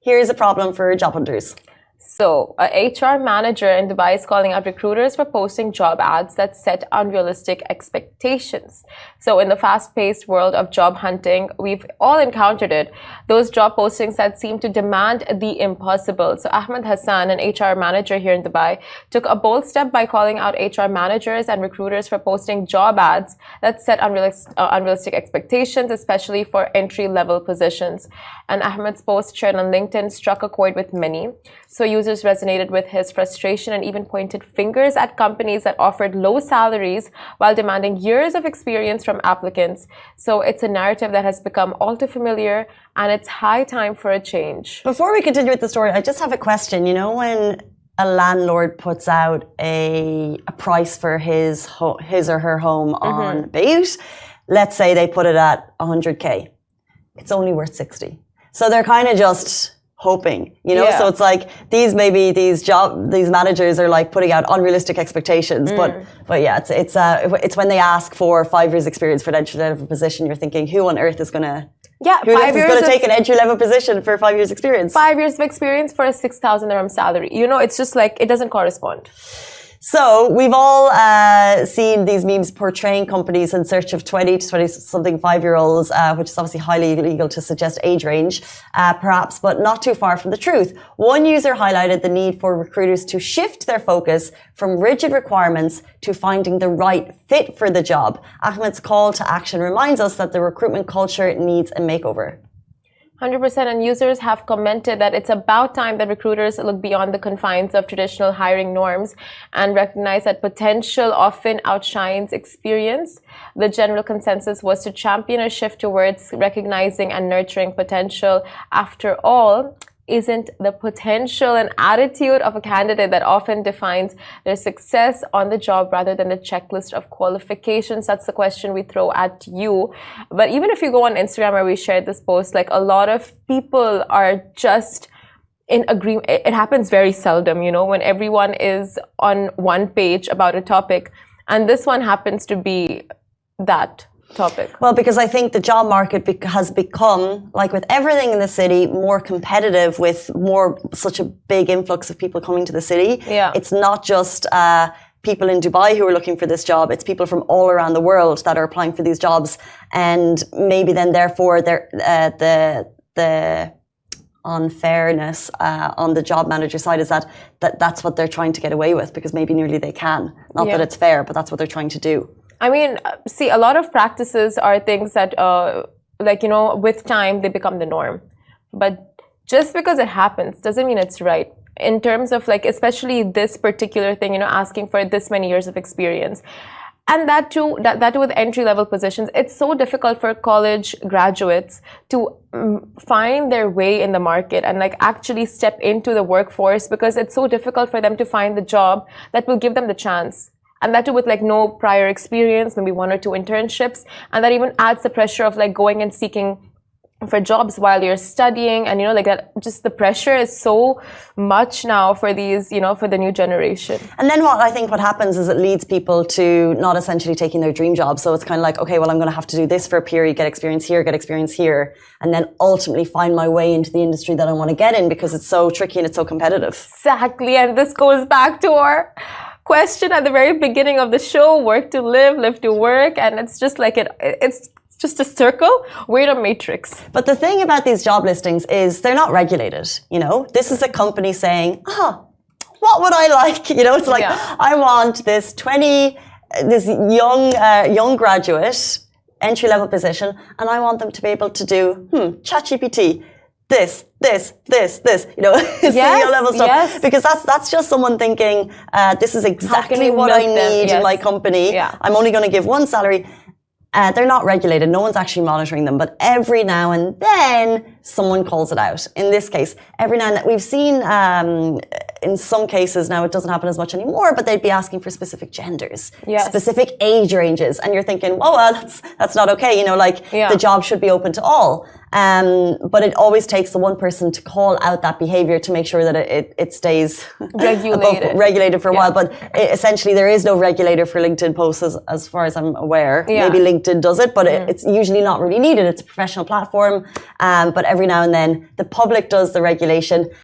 here's a problem for job hunters. So, a HR manager in Dubai is calling out recruiters for posting job ads that set unrealistic expectations. So, in the fast-paced world of job hunting, we've all encountered it. Those job postings that seem to demand the impossible. So, Ahmed Hassan, an HR manager here in Dubai, took a bold step by calling out HR managers and recruiters for posting job ads that set unrealistic expectations, especially for entry-level positions. And Ahmed's post shared on LinkedIn struck a chord with many. So users resonated with his frustration and even pointed fingers at companies that offered low salaries while demanding years of experience from applicants. So it's a narrative that has become all too familiar, and it's high time for a change. Before we continue with the story, I just have a question. You know, when a landlord puts out a price for his or her home on Bayt, let's say they put it at 100K, it's only worth 60. So they're kind of just hoping, you know. So it's like these managers are like putting out unrealistic expectations. But yeah, it's when they ask for 5 years experience for an entry level position, you're thinking, who on earth is gonna take an entry level position for 5 years experience? 5 years of experience for a 6,000 dirham salary. You know, it's just like it doesn't correspond. So we've all seen these memes portraying companies in search of 20 to 20-something 5-year-olds, which is obviously highly illegal to suggest age range, perhaps, but not too far from the truth. One user highlighted the need for recruiters to shift their focus from rigid requirements to finding the right fit for the job. Ahmed's call to action reminds us that the recruitment culture needs a makeover. 100%, and users have commented that it's about time that recruiters look beyond the confines of traditional hiring norms and recognize that potential often outshines experience. The general consensus was to champion a shift towards recognizing and nurturing potential. After all, isn't the potential and attitude of a candidate that often defines their success on the job rather than the checklist of qualifications? That's the question we throw at you. But even if you go on Instagram where we shared this post, like a lot of people are just in agreement. It happens very seldom, you know, when everyone is on one page about a topic. And this one happens to be that topic. Well, because I think the job market has become, like with everything in the city, more competitive with such a big influx of people coming to the city. Yeah. It's not just people in Dubai who are looking for this job. It's people from all around the world that are applying for these jobs. And maybe then therefore the unfairness on the job manager side is that's what they're trying to get away with, because maybe nearly they can. Not that it's fair, but that's what they're trying to do. I mean, see, a lot of practices are things that, like, you know, with time, they become the norm. But just because it happens doesn't mean it's right. In terms of, like, especially this particular thing, you know, asking for this many years of experience. And that too with entry-level positions, it's so difficult for college graduates to find their way in the market and, like, actually step into the workforce, because it's so difficult for them to find the job that will give them the chance. And that too with like no prior experience, maybe 1 or 2 internships. And that even adds the pressure of like going and seeking for jobs while you're studying. And, you know, like that, just the pressure is so much now for these, you know, for the new generation. And then what happens is it leads people to not essentially taking their dream job. So it's kind of like, okay, well, I'm going to have to do this for a period, get experience here, and then ultimately find my way into the industry that I want to get in, because it's so tricky and it's so competitive. Exactly. And this goes back to our question at the very beginning of the show: work to live, live to work. And it's just like it's just a circle. We're in a matrix. But the thing about these job listings is they're not regulated. You know, this is a company saying, what would I like? You know, it's like, I want this young graduate entry-level position, and I want them to be able to do ChatGPT. This, you know, CEO level stuff, because that's just someone thinking, this is exactly what I need in my company. I'm only going to give one salary. They're not regulated. No one's actually monitoring them. But every now and then, someone calls it out. In this case, every now and then, we've seen in some cases now it doesn't happen as much anymore, but they'd be asking for specific genders, Yes. specific age ranges, and you're thinking, oh well, that's not okay. You know, like the job should be open to all. But it always takes the one person to call out that behavior to make sure that it stays regulated for a while. But essentially, there is no regulator for LinkedIn posts as far as I'm aware. Yeah. Maybe LinkedIn does it, but it's usually not really needed. It's a professional platform. But every now and then, the public does the regulation.